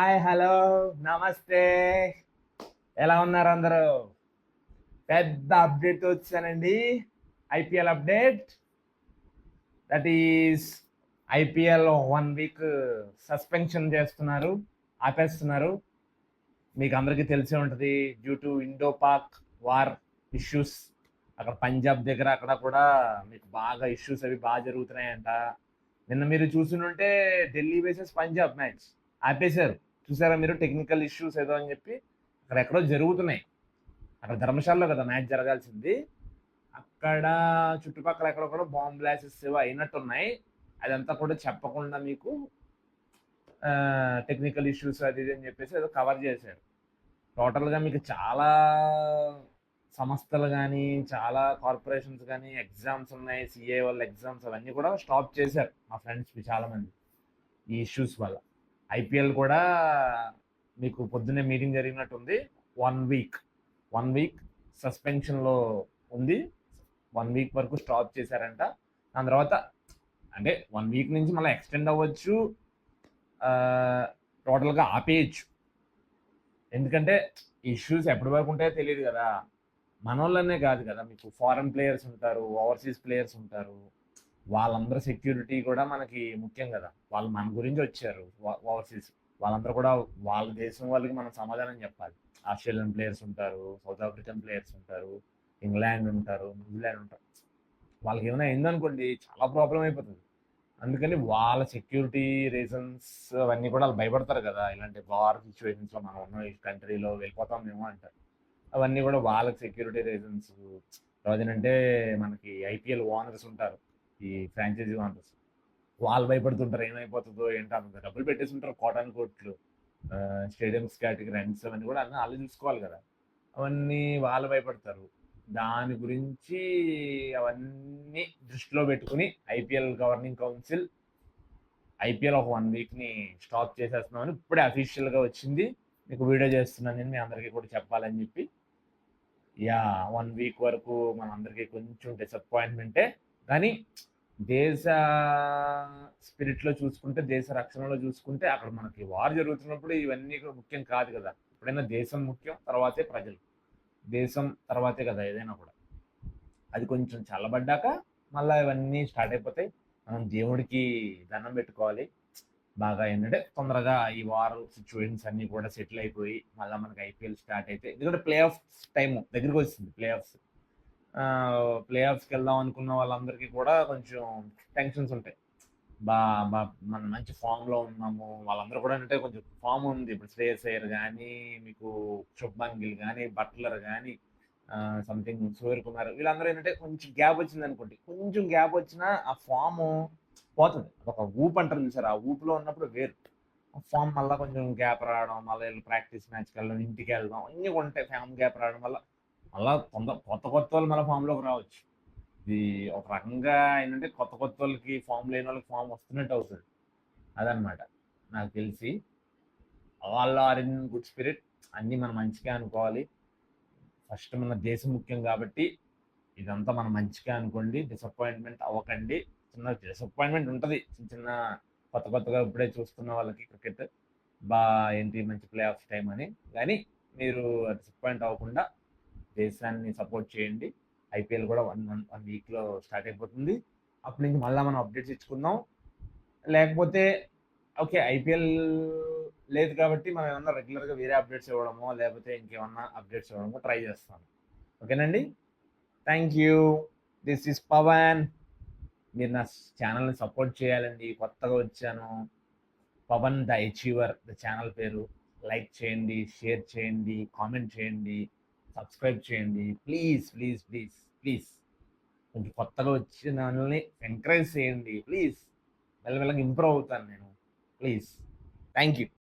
Hi, hello, నమస్తే. ఎలా ఉన్నారు అందరూ? పెద్ద అప్డేట్ వచ్చానండి. IPL update. That is IPL 1 week suspension చేస్తున్నారు, ఆపేస్తున్నారు. మీకు అందరికీ తెలిసే ఉంటుంది. Due to Indo Pak war issues. అక్కడ పంజాబ్ దగ్గర అక్కడ కూడా మీకు బాగా ఇష్యూస్ అవి బాగా జరుగుతున్నాయంట. నిన్న మీరు చూసుంటే ఢిల్లీ వేసెస్ పంజాబ్ మ్యాచ్ ఆపేశారు. చూసారా మీరు? టెక్నికల్ ఇష్యూస్ ఏదో అని చెప్పి అక్కడ ఎక్కడో జరుగుతున్నాయి. అక్కడ ధర్మశాలలో కదా మ్యాచ్ జరగాల్సింది. అక్కడ చుట్టుపక్కల ఎక్కడ కూడా బాంబ్ బ్లాస్టెస్ ఏవో అయినట్టున్నాయి. అదంతా కూడా చెప్పకుండా మీకు టెక్నికల్ ఇష్యూస్ అది ఇది అని చెప్పేసి ఏదో కవర్ చేశారు. టోటల్‌గా మీకు చాలా సంస్థలు గానీ, చాలా కార్పొరేషన్స్ గానీ, ఎగ్జామ్స్ ఉన్నాయి. సీఏ వాళ్ళ ఎగ్జామ్స్ అవన్నీ కూడా స్టాప్ చేశారు మా ఫ్రెండ్స్‌వి చాలామంది ఈ ఇష్యూస్ వల్ల. ఐపీఎల్ కూడా మీకు పొద్దున్నే మీటింగ్ జరిగినట్టుంది. 1 వీక్ 1 వీక్ సస్పెన్షన్‌లో ఉంది. 1 వీక్ వరకు స్టాప్ చేశారంట. దాని తర్వాత అంటే 1 వీక్ నుంచి మళ్ళీ ఎక్స్టెండ్ అవ్వచ్చు. టోటల్‌గా ఆపేయొచ్చు. ఎందుకంటే ఇష్యూస్ ఎప్పటి వరకు ఉంటాయో తెలియదు కదా. మనోళ్ళనే కాదు కదా, మీకు ఫారెన్ ప్లేయర్స్ ఉంటారు, ఓవర్సీస్ ప్లేయర్స్ ఉంటారు. వాళ్ళందరూ సెక్యూరిటీ కూడా మనకి ముఖ్యం కదా. వాళ్ళు మన గురించి వచ్చారు ఓవర్సీస్. వాళ్ళందరూ కూడా వాళ్ళ దేశం వాళ్ళకి మనం సమాధానం చెప్పాలి. ఆస్ట్రేలియన్ ప్లేయర్స్ ఉంటారు, సౌత్ ఆఫ్రికన్ ప్లేయర్స్ ఉంటారు, ఇంగ్లాండ్ ఉంటారు, న్యూజిలాండ్ ఉంటారు. వాళ్ళకి ఏమైనా అయిందనుకోండి చాలా ప్రాబ్లం అయిపోతుంది. అందుకని వాళ్ళ సెక్యూరిటీ రీజన్స్ అవన్నీ కూడా వాళ్ళు భయపడతారు కదా. ఇలాంటి వార్ సిచ్యువేషన్స్లో మనం ఉన్న ఈ కంట్రీలో వెళ్ళిపోతాం మేము అంటారు. అవన్నీ కూడా వాళ్ళకి సెక్యూరిటీ రీజన్స్. రోజునంటే మనకి ఐపీఎల్ ఓనర్స్ ఉంటారు, ఈ ఫ్రాంచైజీ ఓనర్స్. వాళ్ళు భయపడుతుంటారు ఏమైపోతుందో ఏంటో. అంత డబ్బులు పెట్టేసి ఉంటారు కోటాను కోట్లు. స్టేడియంస్ క్యాటగిరీ రెంట్స్ అవన్నీ కూడా అన్నీ వాళ్ళు చూసుకోవాలి కదా. అవన్నీ వాళ్ళు భయపడతారు. దాని గురించి అవన్నీ దృష్టిలో పెట్టుకుని ఐపీఎల్ గవర్నింగ్ కౌన్సిల్ ఐపీఎల్ ఒక 1 వీక్ని స్టాప్ చేసేస్తున్నామని ఇప్పుడే అఫీషియల్గా వచ్చింది. మీకు వీడియో చేస్తున్నాను నేను, మీ అందరికీ కూడా చెప్పాలని చెప్పి. 1 వీక్ వరకు మనందరికీ కొంచెం డిసప్పాయింట్మెంటే. కానీ దేశ స్పిరిట్లో చూసుకుంటే, దేశ రక్షణలో చూసుకుంటే అక్కడ మనకి వార్ జరుగుతున్నప్పుడు ఇవన్నీ కూడా ముఖ్యం కాదు కదా. ఎప్పుడైనా దేశం ముఖ్యం, తర్వాతే ప్రజలు. దేశం తర్వాతే కదా ఏదైనా కూడా. అది కొంచెం చల్లబడ్డాక మళ్ళీ ఇవన్నీ స్టార్ట్ అయిపోతాయి. మనం దేవుడికి దండం పెట్టుకోవాలి బాగా. ఏంటంటే తొందరగా ఈ వార్ సిచ్యువేషన్స్ అన్నీ కూడా సెటిల్ అయిపోయి మళ్ళీ మనకి ఐపీఎల్ స్టార్ట్ అయితే, ఎందుకంటే ప్లే ఆఫ్ టైం దగ్గరికి వచ్చింది. ప్లే ఆఫ్స్కి వెళ్దాం అనుకున్న వాళ్ళందరికీ కూడా కొంచెం టెన్షన్స్ ఉంటాయి. బా బా మనం మంచి ఫామ్లో ఉన్నాము, వాళ్ళందరూ కూడా అంటే కొంచెం ఫామ్ ఉంది. ఇప్పుడు శ్రేయస్ అయ్యర్ కానీ, మీకు శుభ్మన్ గిల్ కానీ, బట్లర్ కానీ, సంథింగ్ సూర్య కుమార్, వీళ్ళందరూ ఏంటంటే కొంచెం గ్యాప్ వచ్చింది అనుకోండి. కొంచెం గ్యాప్ వచ్చినా ఆ ఫామ్ పోతుంది. ఒక ఊపు అంటారు చూసారు, ఆ ఊపులో ఉన్నప్పుడు వేరు. ఆ ఫామ్ మళ్ళీ కొంచెం గ్యాప్ రావడం, మళ్ళీ ప్రాక్టీస్ మ్యాచ్కి వెళ్ళడం, ఇంటికి వెళ్దాం, అన్నీ ఉంటాయి. ఫామ్ గ్యాప్ రావడం వల్ల మళ్ళీ కొత్త కొత్త వాళ్ళు మళ్ళీ ఫామ్లోకి రావచ్చు. ఇది ఒక రకంగా ఏంటంటే కొత్త కొత్త వాళ్ళకి ఫామ్ లేని వాళ్ళకి ఫామ్ వస్తున్నట్టు అవుతుంది. అదనమాట నాకు తెలిసి. All are in good spirit. అన్నీ మనం మంచిగా అనుకోవాలి. ఫస్ట్ మన దేశం ముఖ్యం కాబట్టి ఇదంతా మనం మంచిగా అనుకోండి. డిసప్పాయింట్మెంట్ అవ్వకండి. చిన్న డిసప్పాయింట్మెంట్ ఉంటుంది, చిన్న చిన్న కొత్తగా ఇప్పుడే చూస్తున్న వాళ్ళకి క్రికెట్ ఏంటి మంచి ప్లే ఆఫ్ టైం అని. కానీ మీరు డిసప్పాయింట్ అవ్వకుండా దేశాన్ని సపోర్ట్ చేయండి. ఐపీఎల్ కూడా 1 వీక్లో స్టార్ట్ అయిపోతుంది. అప్పటి నుంచి మళ్ళీ మనం అప్డేట్స్ ఇచ్చుకుందాం. లేకపోతే ఓకే, ఐపీఎల్ లేదు కాబట్టి మనం ఏమన్నా రెగ్యులర్గా వేరే అప్డేట్స్ ఇవ్వడమో, లేకపోతే ఇంకేమన్నా అప్డేట్స్ ఇవ్వడమో ట్రై చేస్తాను. ఓకేనండి. Thank you. This is Pavan. మీరు నా ఛానల్ని సపోర్ట్ చేయాలండి. కొత్తగా వచ్చాను. Pavan the achiever the channel పేరు. లైక్ చేయండి, షేర్ చేయండి, కామెంట్ చేయండి, సబ్స్క్రైబ్ చేయండి. Please please please please. కొంచెం కొత్తగా వచ్చిన వాళ్ళని ఎంకరేజ్ చేయండి ప్లీజ్. మెల్లమెల్లగా ఇంప్రూవ్ అవుతాను నేను. ప్లీజ్. Thank you.